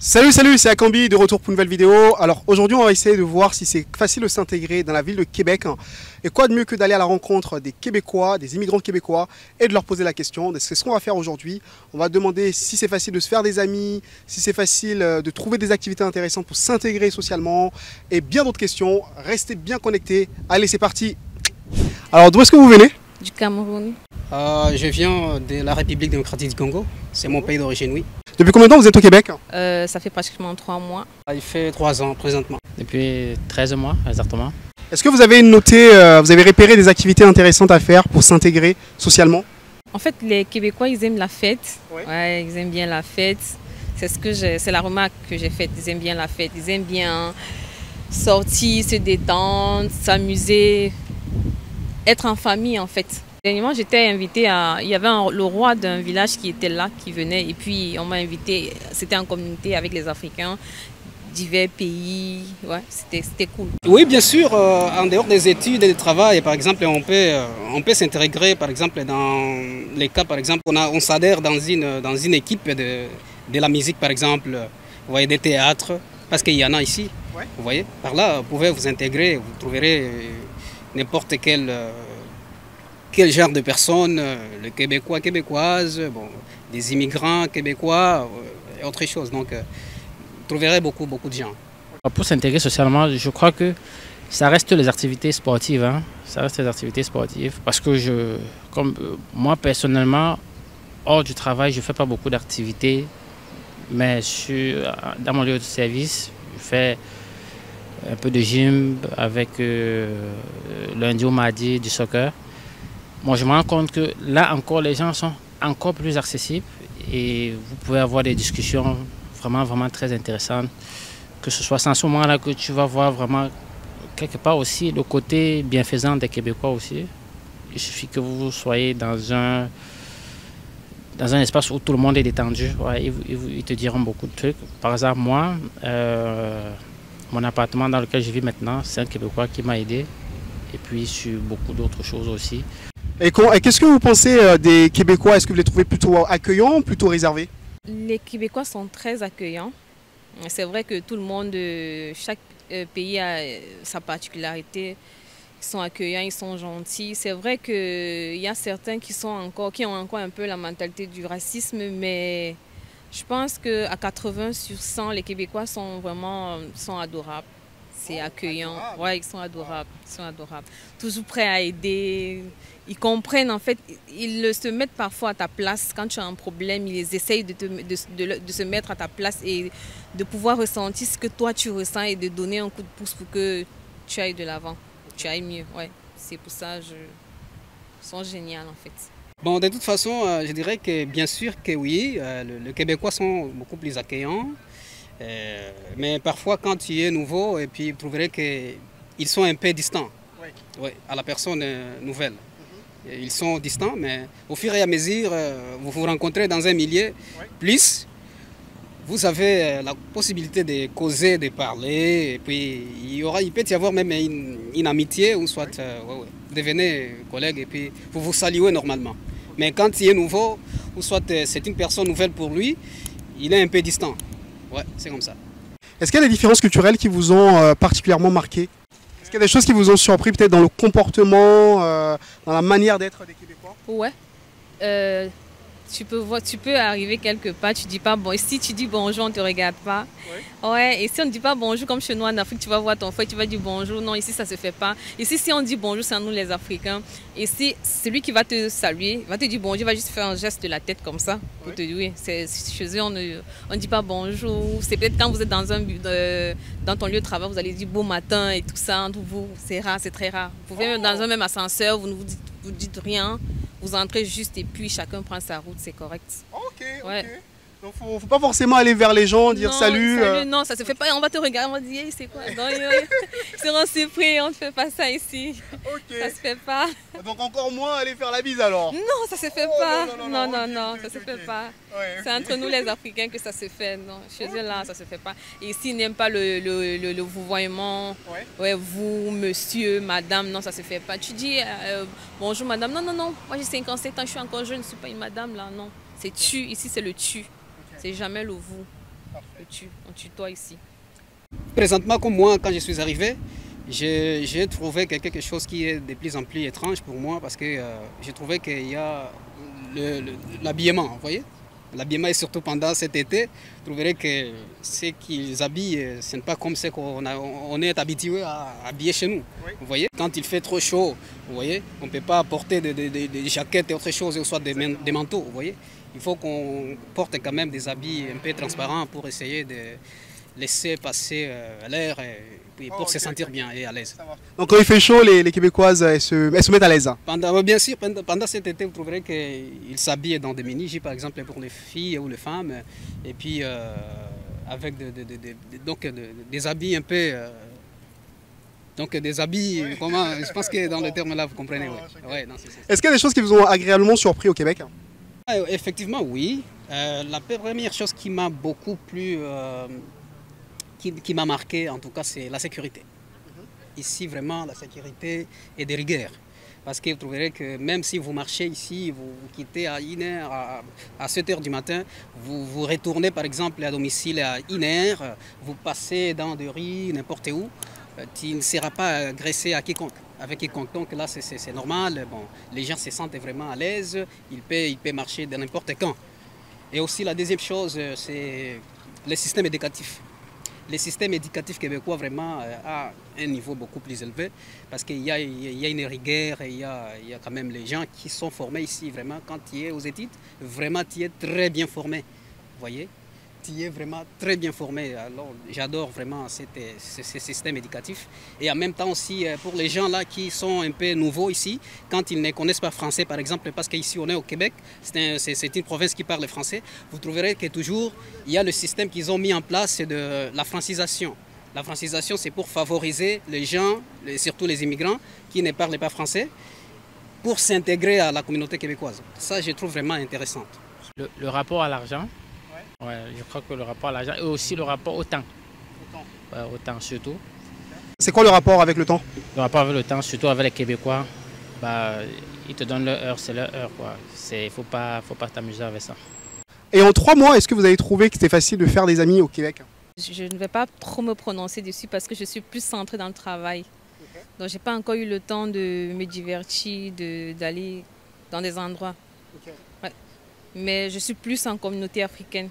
Salut, c'est Akambi de retour pour une nouvelle vidéo. Alors aujourd'hui on va essayer de voir si c'est facile de s'intégrer dans la ville de Québec. Et quoi de mieux que d'aller à la rencontre des Québécois, des immigrants québécois et de leur poser la question. C'est ce qu'on va faire aujourd'hui. On va demander si c'est facile de se faire des amis, si c'est facile de trouver des activités intéressantes pour s'intégrer socialement et bien d'autres questions. Restez bien connectés. Allez, c'est parti. Alors d'où est-ce que vous venez? Du Cameroun. Je viens de la République démocratique du Congo. C'est mon pays d'origine, oui. Depuis combien de temps vous êtes au Québec? Ça fait pratiquement 3 mois. Il fait 3 ans présentement. Depuis 13 mois, exactement. Est-ce que vous avez noté, vous avez repéré des activités intéressantes à faire pour s'intégrer socialement? En fait, les Québécois, ils aiment la fête. Ouais. Ouais, ils aiment bien la fête. C'est la remarque que j'ai faite. Ils aiment bien la fête. Ils aiment bien sortir, se détendre, s'amuser, être en famille en fait. Dernièrement, j'étais invitée il y avait le roi d'un village qui était là, qui venait, et puis on m'a invitée, c'était en communauté avec les Africains, divers pays, ouais, c'était cool. Oui, bien sûr, en dehors des études et du travail, par exemple, on peut s'intégrer, par exemple, dans les cas, par exemple, on s'adhère dans une équipe de la musique, par exemple, vous voyez, des théâtres, parce qu'il y en a ici, ouais. Vous voyez, par là, vous pouvez vous intégrer, vous trouverez n'importe quel genre de personnes, les Québécois, Québécoises, bon, des immigrants québécois et autre chose. Donc, vous trouverez beaucoup de gens. Pour s'intégrer socialement, je crois que ça reste les activités sportives. Hein. Ça reste les activités sportives parce que moi personnellement, hors du travail, je ne fais pas beaucoup d'activités. Mais dans mon lieu de service, je fais un peu de gym avec lundi au mardi du soccer. Moi, je me rends compte que là encore, les gens sont encore plus accessibles et vous pouvez avoir des discussions vraiment très intéressantes. Que ce soit sans ce moment-là que tu vas voir vraiment quelque part aussi le côté bienfaisant des Québécois aussi. Il suffit que vous soyez dans un espace où tout le monde est détendu. Ouais, ils te diront beaucoup de trucs. Par exemple, moi, mon appartement dans lequel je vis maintenant, c'est un Québécois qui m'a aidé. Et puis sur beaucoup d'autres choses aussi. Et qu'est-ce que vous pensez des Québécois? Est-ce que vous les trouvez plutôt accueillants, plutôt réservés? Les Québécois sont très accueillants. C'est vrai que tout le monde, chaque pays a sa particularité. Ils sont accueillants, ils sont gentils. C'est vrai qu'il y a certains qui ont encore un peu la mentalité du racisme, mais je pense qu'à 80 sur 100, les Québécois sont adorables. C'est accueillant. Ouais, ils sont adorables. Toujours prêts à aider. Ils comprennent, en fait, ils se mettent parfois à ta place. Quand tu as un problème, ils essayent de se mettre à ta place et de pouvoir ressentir ce que toi tu ressens et de donner un coup de pouce pour que tu ailles de l'avant, tu ailles mieux. Ouais, c'est pour ça qu'ils sont géniaux, en fait. Bon, de toute façon, je dirais que bien sûr que oui, les Québécois sont beaucoup plus accueillants. Mais parfois, quand tu es nouveau, et puis vous trouverez qu'ils sont un peu distants, oui, à la personne nouvelle. Ils sont distants, mais au fur et à mesure, vous vous rencontrez dans un milieu, plus vous avez la possibilité de causer, de parler, et puis il peut y avoir même une amitié, ou soit vous devenez collègue, et puis vous vous saluez normalement. Mais quand il est nouveau, ou soit c'est une personne nouvelle pour lui, il est un peu distant. Ouais, c'est comme ça. Est-ce qu'il y a des différences culturelles qui vous ont particulièrement marqué? Est-ce qu'il y a des choses qui vous ont surpris peut-être dans le comportement, dans la manière d'être des Québécois? Ouais. Tu peux arriver quelque part, tu dis pas bon. Et si tu dis bonjour, on ne te regarde pas. Ouais. Et si on ne dit pas bonjour comme chez nous en Afrique, tu vas voir ton frère, tu vas dire bonjour. Non, ici ça se fait pas. Ici, si on dit bonjour, c'est à nous les Africains. Et si celui qui va te saluer, va te dire bonjour, va juste faire un geste de la tête comme ça pour te dire oui. Chez eux, on ne dit pas bonjour. C'est peut-être quand vous êtes dans ton lieu de travail, vous allez dire bon matin et tout ça. Entre vous, c'est rare, c'est très rare. Vous pouvez même dans un même ascenseur, vous ne vous dites rien. Vous entrez juste et puis chacun prend sa route, c'est correct. Ok. Ouais. Donc faut pas forcément aller vers les gens, dire non, salut. Non, ça se fait pas. On va te regarder, on va dire c'est quoi. Non, ils seront surpris, on ne fait pas ça ici. Ok. Ça se fait pas. Donc encore moins aller faire la bise alors. Non, ça se fait pas. Non, okay, ça se fait pas. Ouais, c'est entre nous les Africains que ça se fait. Non, chez eux là, ça se fait pas. Et s'ils n'aiment pas le vouvoiement, vous, monsieur, madame, non, ça se fait pas. Tu dis bonjour madame, non, moi j'ai 57 ans, je suis encore jeune, je ne suis pas une madame là, non. C'est tu, ici c'est le tu. C'est jamais le vous. On tutoie ici. Présentement, comme moi, quand je suis arrivé, j'ai trouvé quelque chose qui est de plus en plus étrange pour moi parce que j'ai trouvé qu'il y a l'habillement, vous voyez. L'habillement, et surtout pendant cet été, vous trouverez que ce qu'ils habillent, ce n'est pas comme ce qu'on est habitué à habiller chez nous. Oui. Vous voyez, quand il fait trop chaud, vous voyez, on ne peut pas porter des jaquettes et autre chose, ou soit des manteaux, vous voyez. Il faut qu'on porte quand même des habits un peu transparents pour essayer de laisser passer l'air et pour se sentir bien et à l'aise. Donc quand il fait chaud, les Québécoises, elles se mettent à l'aise. Bien sûr, pendant cet été, vous trouverez qu'ils s'habillent dans des mini-jupes, par exemple, pour les filles ou les femmes, et puis avec des habits un peu... donc des habits, comment, je pense que dans le terme là, vous comprenez. Ouais, est-ce qu'il y a des choses qui vous ont agréablement surpris au Québec? Effectivement, oui. La première chose qui m'a beaucoup plu... qui m'a marqué, en tout cas, c'est la sécurité. Ici, vraiment, la sécurité est de rigueur. Parce que vous trouverez que même si vous marchez ici, vous quittez à 1h, à 7h du matin, vous retournez par exemple à domicile à 1h, vous passez dans des rues, n'importe où, tu ne seras pas agressé avec quiconque. Donc là, c'est normal. Bon, les gens se sentent vraiment à l'aise, ils peuvent marcher de n'importe quand. Et aussi, la deuxième chose, c'est le système éducatif. Le système éducatif québécois vraiment a un niveau beaucoup plus élevé parce qu'il y a une rigueur et il y a quand même les gens qui sont formés ici. Vraiment, quand tu es aux études, vraiment tu es très bien formé. Vous voyez, tu es vraiment très bien formé. Alors j'adore vraiment ce système éducatif. Et en même temps aussi pour les gens là qui sont un peu nouveaux ici, quand ils ne connaissent pas français par exemple, parce qu'ici on est au Québec, c'est une province qui parle français, vous trouverez que toujours il y a le système qu'ils ont mis en place de la francisation. La francisation, c'est pour favoriser les gens, surtout les immigrants qui ne parlent pas français, pour s'intégrer à la communauté québécoise. Ça, je trouve vraiment intéressant. Le rapport à l'argent, ouais, je crois que le rapport à l'argent et aussi le rapport au temps. Ouais, au temps surtout. C'est quoi le rapport avec le temps? Le rapport avec le temps, surtout avec les Québécois, ils te donnent leur heure, c'est leur heure. Il ne faut pas t'amuser avec ça. Et en 3 mois, est-ce que vous avez trouvé que c'était facile de faire des amis au Québec? Je ne vais pas trop me prononcer dessus parce que je suis plus centrée dans le travail. Okay. Donc, je n'ai pas encore eu le temps de me divertir, d'aller dans des endroits. Okay. Ouais. Mais je suis plus en communauté africaine.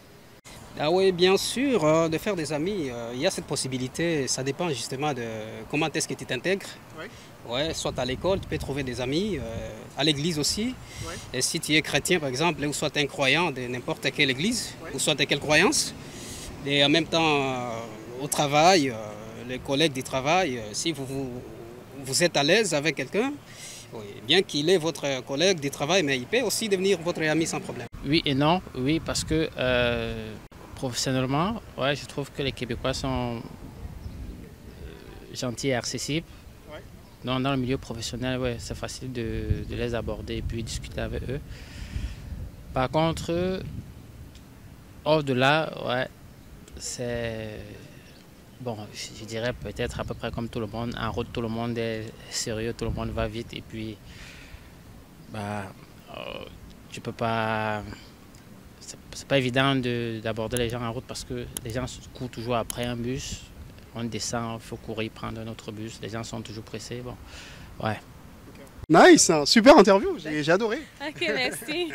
Ah oui, bien sûr, de faire des amis, il y a cette possibilité. Ça dépend justement de comment est-ce que tu t'intègres. Oui. Ouais, soit à l'école, tu peux trouver des amis, à l'église aussi. Oui. Et si tu es chrétien, par exemple, ou soit un croyant de n'importe quelle église, oui, ou soit de quelle croyance. Et en même temps, au travail, les collègues du travail, si vous êtes à l'aise avec quelqu'un, oui, bien qu'il est votre collègue du travail, mais il peut aussi devenir votre ami sans problème. Oui et non, oui, parce que professionnellement, ouais, je trouve que les Québécois sont gentils et accessibles. Ouais. Dans le milieu professionnel, ouais, c'est facile de les aborder et puis discuter avec eux. Par contre, hors de là, ouais, c'est... Bon, je dirais peut-être à peu près comme tout le monde. En route, tout le monde est sérieux, tout le monde va vite. Et puis, tu peux pas... C'est pas évident d'aborder les gens en route parce que les gens courent toujours après un bus. On descend, il faut courir, prendre un autre bus. Les gens sont toujours pressés. Bon, ouais. Nice, super interview, j'ai adoré. Ok, merci.